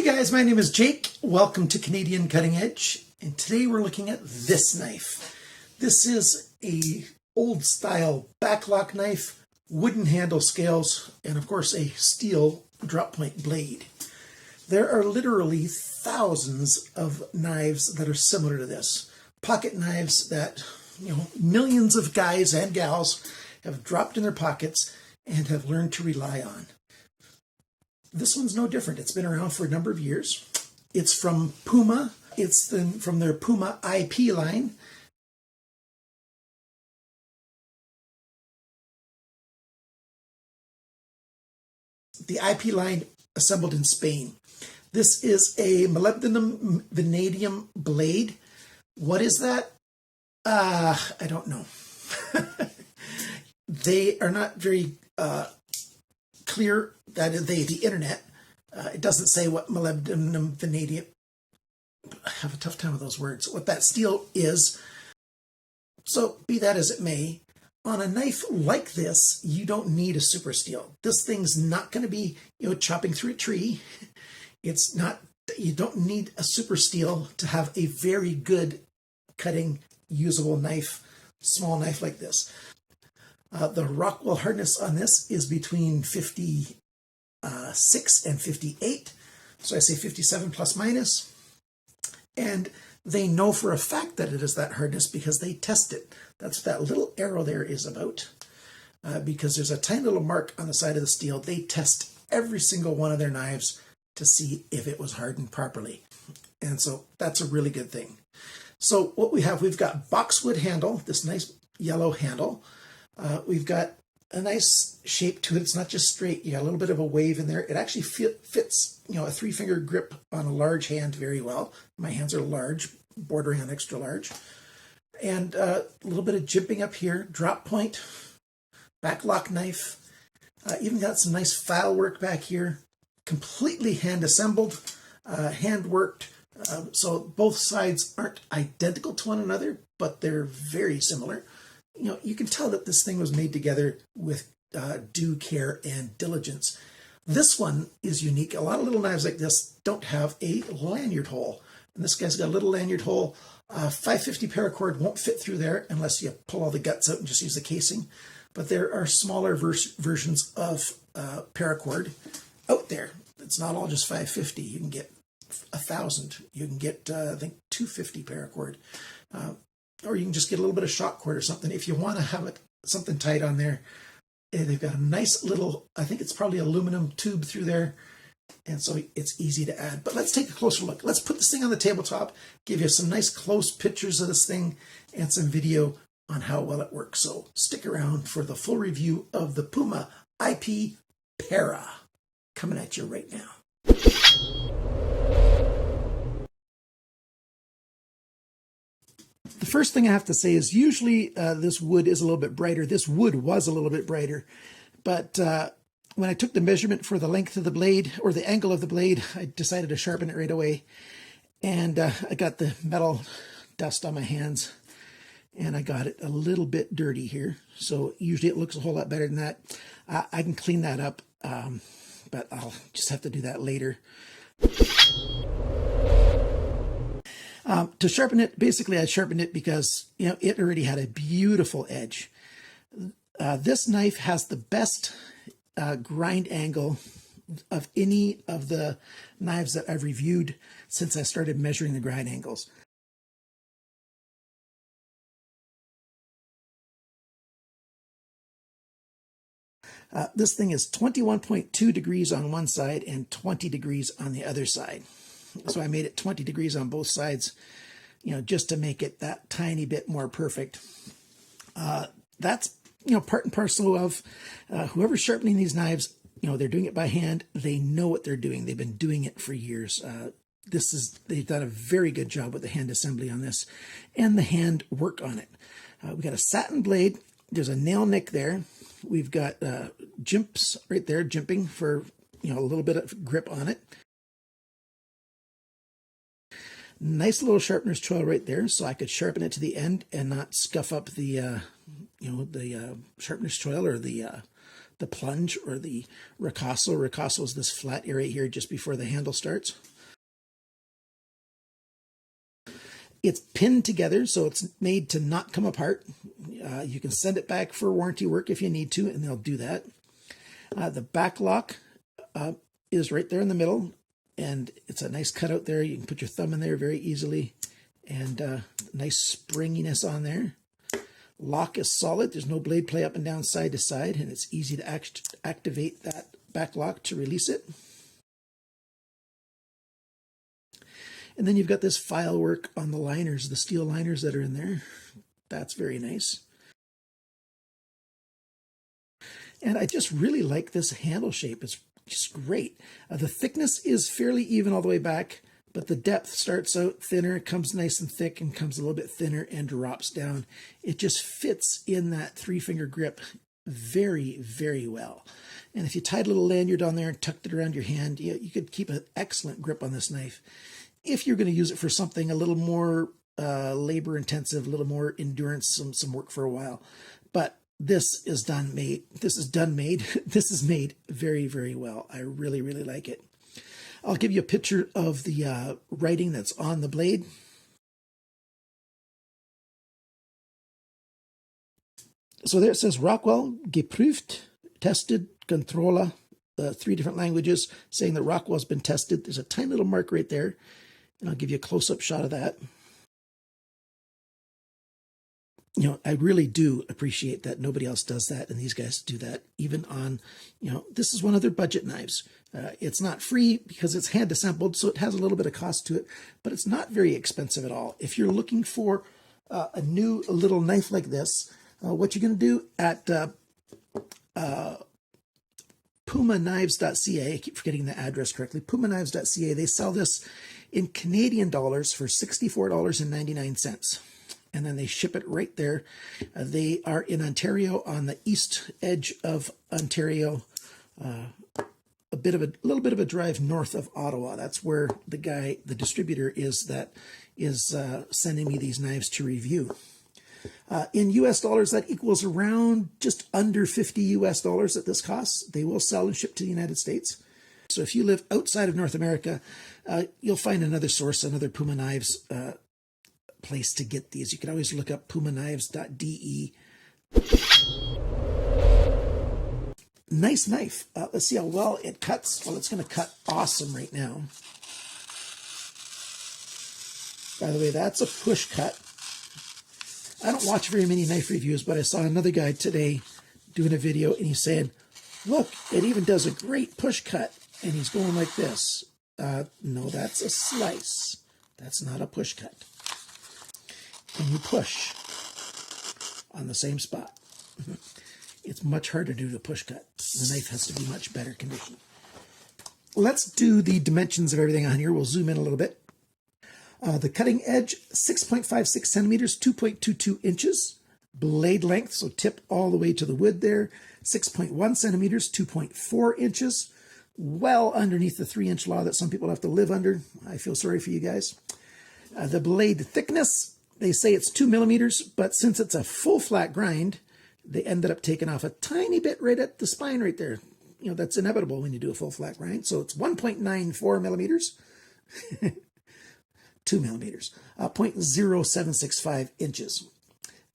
guys, my name is Jake. Welcome to Canadian Cutting Edge, and today we're looking at this knife. This is a old style backlock knife, wooden handle scales, and of course a steel drop point blade. There are literally thousands of knives that are similar to this. Pocket knives that, millions of guys and gals have dropped in their pockets and have learned to rely on. This one's no different. It's been around for a number of years. It's from PUMA. It's from their PUMA IP line. The IP line assembled in Spain. This is a molybdenum vanadium blade. What is that? I don't know. They are not very clear. That is the internet. It doesn't say what molybdenum vanadium. I have a tough time with those words. What that steel is. So be that as it may, on a knife like this, you don't need a super steel. This thing's not going to be, chopping through a tree. It's not. You don't need a super steel to have a very good cutting, usable knife, small knife like this. The Rockwell hardness on this is between 56 and 58. So I say 57 plus minus. And they know for a fact that it is that hardness because they test it. That's what that little arrow there is about. Because there's a tiny little mark on the side of the steel. They test every single one of their knives to see if it was hardened properly. And so that's a really good thing. So what we've got boxwood handle, this nice yellow handle. We've got a nice shape to it. It's not just straight. You got a little bit of a wave in there. It actually fits, a 3-finger grip on a large hand very well. My hands are large, bordering on extra large. And a little bit of jimping up here. Drop point, backlock knife. Even got some nice file work back here. Completely hand assembled, hand worked. So both sides aren't identical to one another, but they're very similar. You can tell that this thing was made together with due care and diligence. This one is unique. A lot of little knives like this don't have a lanyard hole. And this guy's got a little lanyard hole. 550 paracord won't fit through there unless you pull all the guts out and just use the casing. But there are smaller versions of paracord out there. It's not all just 550. You can get 1,000. You can get, I think, 250 paracord. Or you can just get a little bit of shot cord or something. If you want to have it something tight on there, they've got a nice little, I think it's probably aluminum tube through there. And so it's easy to add. But let's take a closer look. Let's put this thing on the tabletop, give you some nice close pictures of this thing and some video on how well it works. So stick around for the full review of the PUMA IP PARO coming at you right now. The first thing I have to say is usually this wood is a little bit brighter. This wood was a little bit brighter, but when I took the measurement for the length of the blade or the angle of the blade, I decided to sharpen it right away. And I got the metal dust on my hands and I got it a little bit dirty here. So usually it looks a whole lot better than that. I can clean that up, but I'll just have to do that later. To sharpen it, basically I sharpened it because, it already had a beautiful edge. This knife has the best grind angle of any of the knives that I've reviewed since I started measuring the grind angles. This thing is 21.2 degrees on one side and 20 degrees on the other side. So I made it 20 degrees on both sides, just to make it that tiny bit more perfect. That's, part and parcel of whoever's sharpening these knives, they're doing it by hand. They know what they're doing. They've been doing it for years. They've done a very good job with the hand assembly on this and the hand work on it. We got a satin blade. There's a nail nick there. We've got jimps right there, jimping for, a little bit of grip on it. Nice little sharpener's choil right there, so I could sharpen it to the end and not scuff up the, the sharpener's choil or the plunge or the ricasso. Ricasso is this flat area here just before the handle starts. It's pinned together, so it's made to not come apart. You can send it back for warranty work if you need to, and they'll do that. The back lock is right there in the middle, and it's a nice cutout there. You can put your thumb in there very easily, and nice springiness on there. Lock is solid. There's no blade play up and down side to side, and it's easy to activate that back lock to release it. And then you've got this file work on the liners, the steel liners that are in there. That's very nice. And I just really like this handle shape. It's just great. The thickness is fairly even all the way back, but the depth starts out thinner, comes nice and thick, and comes a little bit thinner and drops down. It just fits in that 3-finger grip very, very well. And if you tied a little lanyard on there and tucked it around your hand, you could keep an excellent grip on this knife. If you're going to use it for something a little more labor intensive, a little more endurance, some work for a while. But this is made very, very well. I really, really like it. I'll give you a picture of the writing that's on the blade. So there it says Rockwell, geprüft, tested, controller, 3 different languages, saying that Rockwell's been tested. There's a tiny little mark right there, and I'll give you a close-up shot of that. You know, I really do appreciate that nobody else does that, and these guys do that even on, you know, this is one of their budget knives. It's not free because it's hand assembled, so it has a little bit of cost to it, but it's not very expensive at all. If you're looking for a new little knife like this, what you're going to do at PUMAknives.ca, I keep forgetting the address correctly, PUMAknives.ca, they sell this in Canadian dollars for $64.99. And then they ship it right there. They are in Ontario, on the east edge of Ontario, a little bit of a drive north of Ottawa. That's where the distributor is that is sending me these knives to review. In US dollars, that equals around just under $50 US that this costs. They will sell and ship to the United States. So if you live outside of North America, you'll find another source, another PUMA Knives place to get these. You can always look up PUMAknives.de. Nice knife. Let's see how well it cuts. Well, it's going to cut awesome right now. By the way, that's a push cut. I don't watch very many knife reviews, but I saw another guy today doing a video, and he's saying, look, it even does a great push cut. And he's going like this. No, that's a slice. That's not a push cut. And you push on the same spot. It's much harder to do the push cut. The knife has to be much better conditioned. Let's do the dimensions of everything on here. We'll zoom in a little bit. The cutting edge, 6.56 centimeters, 2.22 inches. Blade length, so tip all the way to the wood there, 6.1 centimeters, 2.4 inches. Well underneath the 3-inch law that some people have to live under. I feel sorry for you guys. The blade thickness, they say it's 2 millimeters, but since it's a full flat grind, they ended up taking off a tiny bit right at the spine right there. You know, that's inevitable when you do a full flat grind. So it's 1.94 millimeters, 2 millimeters, 0.0765 inches.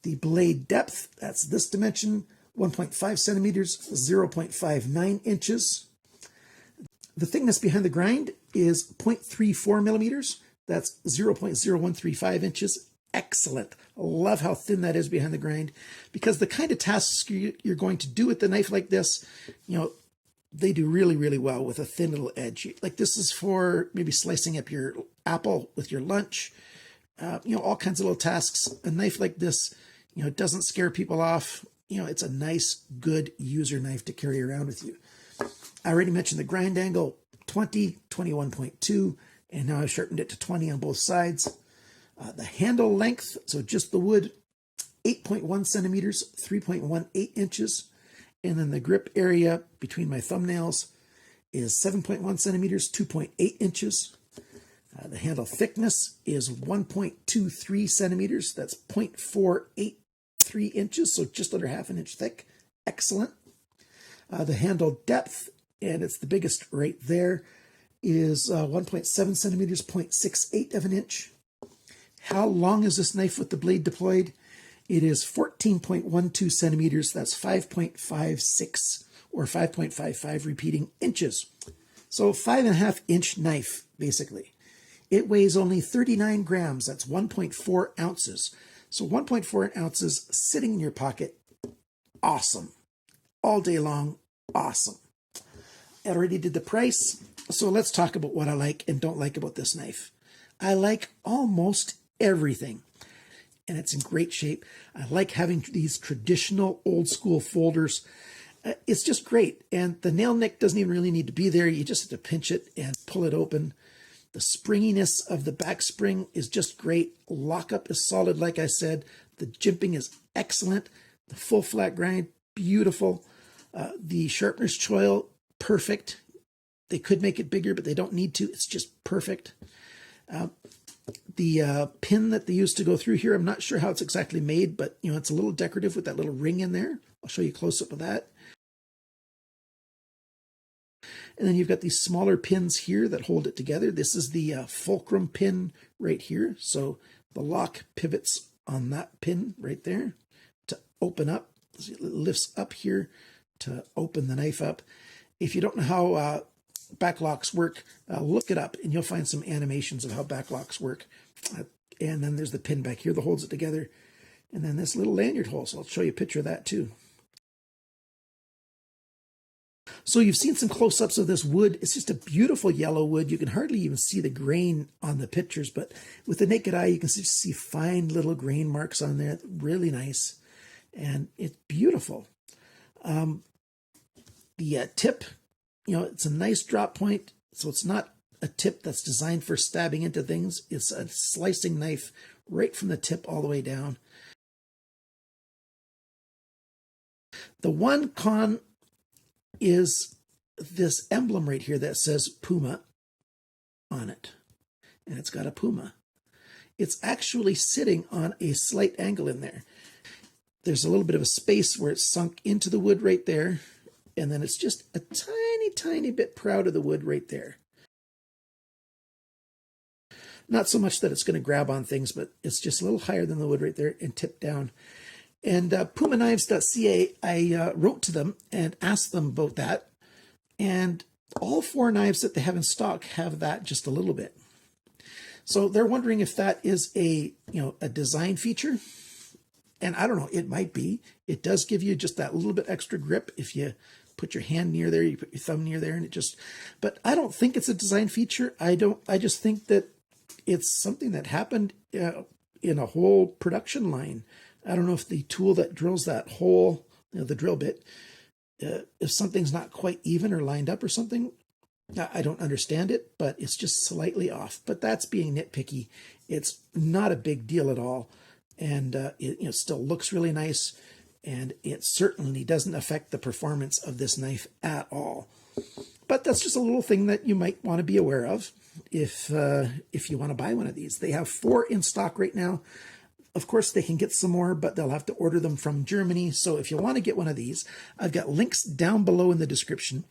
The blade depth, that's this dimension, 1.5 centimeters, 0.59 inches. The thickness behind the grind is 0.34 millimeters. That's 0.0135 inches. Excellent. Love how thin that is behind the grind, because the kind of tasks you're going to do with the knife like this, you know, they do really, really well with a thin little edge. Like this is for maybe slicing up your apple with your lunch, you know, all kinds of little tasks. A knife like this, you know, it doesn't scare people off. You know, it's a nice, good user knife to carry around with you. I already mentioned the grind angle, 20, 21.2, and now I've sharpened it to 20 on both sides. The handle length, so just the wood, 8.1 centimeters, 3.18 inches. And then the grip area between my thumbnails is 7.1 centimeters, 2.8 inches. The handle thickness is 1.23 centimeters. That's 0.483 inches, so just under half an inch thick. Excellent. The handle depth, and it's the biggest right there, is 1.7 centimeters, 0.68 of an inch. How long is this knife with the blade deployed? It is 14.12 centimeters. That's 5.56 or 5.55 repeating inches. So 5.5 inch knife, basically. It weighs only 39 grams. That's 1.4 ounces. So 1.4 ounces sitting in your pocket. Awesome. All day long. Awesome. I already did the price. So let's talk about what I like and don't like about this knife. I like almost everything, and it's in great shape. I like having these traditional old school folders. It's just great. And the nail nick doesn't even really need to be there. You just have to pinch it and pull it open. The springiness of the back spring is just great. Lockup is solid, like I said. The jimping is excellent. The full flat grind, beautiful. The sharpener's choil, perfect. They could make it bigger, but they don't need to. It's just perfect. The pin that they used to go through here, I'm not sure how it's exactly made, but you know, it's a little decorative with that little ring in there. I'll show you a close-up of that. And then you've got these smaller pins here that hold it together. This is the fulcrum pin right here. So the lock pivots on that pin right there to open up. It lifts up here to open the knife up. If you don't know how backlocks work, look it up and you'll find some animations of how backlocks work. And then there's the pin back here that holds it together. And then this little lanyard hole. So I'll show you a picture of that too. So you've seen some close-ups of this wood. It's just a beautiful yellow wood. You can hardly even see the grain on the pictures, but with the naked eye, you can see fine little grain marks on there. Really nice. And it's beautiful. The tip, you know, it's a nice drop point. So it's not a tip that's designed for stabbing into things. It's a slicing knife right from the tip all the way down. The one con is this emblem right here that says PUMA on it. And it's got a PUMA. It's actually sitting on a slight angle in there. There's a little bit of a space where it's sunk into the wood right there. And then it's just a tiny, tiny bit proud of the wood right there. Not so much that it's going to grab on things, but it's just a little higher than the wood right there and tipped down. And PumaKnives.ca, I wrote to them and asked them about that. And all 4 knives that they have in stock have that just a little bit. So they're wondering if that is a design feature. And I don't know, it might be. It does give you just that little bit extra grip if you put your hand near there, you put your thumb near there, and it just, but I don't think it's a design feature. I just think that it's something that happened in a whole production line. I don't know if the tool that drills that hole, the drill bit, if something's not quite even or lined up or something, I don't understand it, but it's just slightly off. But that's being nitpicky. It's not a big deal at all. And it still looks really nice. And it certainly doesn't affect the performance of this knife at all. But that's just a little thing that you might want to be aware of if you want to buy one of these. They have 4 in stock right now. Of course, they can get some more, but they'll have to order them from Germany. So if you want to get one of these, I've got links down below in the description.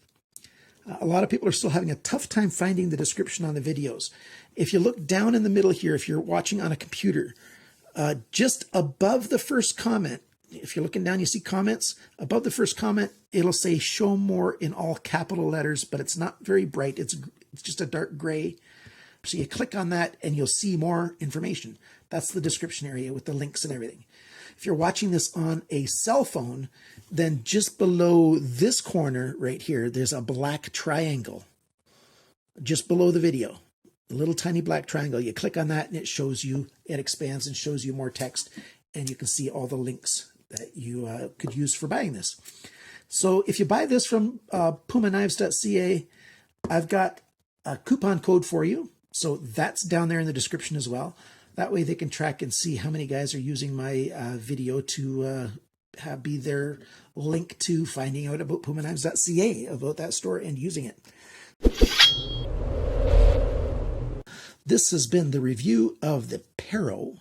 A lot of people are still having a tough time finding the description on the videos. If you look down in the middle here, if you're watching on a computer, just above the first comment, if you're looking down, you see comments. Above the first comment, it'll say show more in all capital letters, but it's not very bright. It's just a dark gray. So you click on that and you'll see more information. That's the description area with the links and everything. If you're watching this on a cell phone, then just below this corner right here, there's a black triangle just below the video. A little tiny black triangle. You click on that and it shows you, it expands and shows you more text, and you can see all the links that you could use for buying this. So if you buy this from PumaKnives.ca, I've got a coupon code for you. So that's down there in the description as well. That way they can track and see how many guys are using my video to be their link to finding out about PumaKnives.ca, about that store and using it. This has been the review of the PARO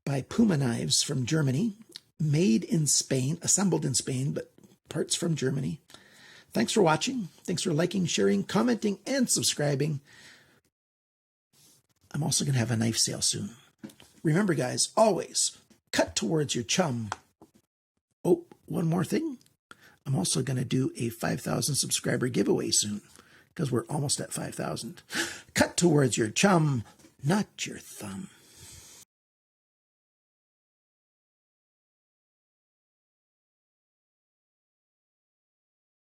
by Puma Knives from Germany, made in Spain, assembled in Spain, but parts from Germany. Thanks for watching. Thanks for liking, sharing, commenting, and subscribing. I'm also going to have a knife sale soon. remember, guys, always cut towards your chum. Oh, one more thing. I'm also going to do a 5,000 subscriber giveaway soon because we're almost at 5,000. Cut towards your chum, not your thumb.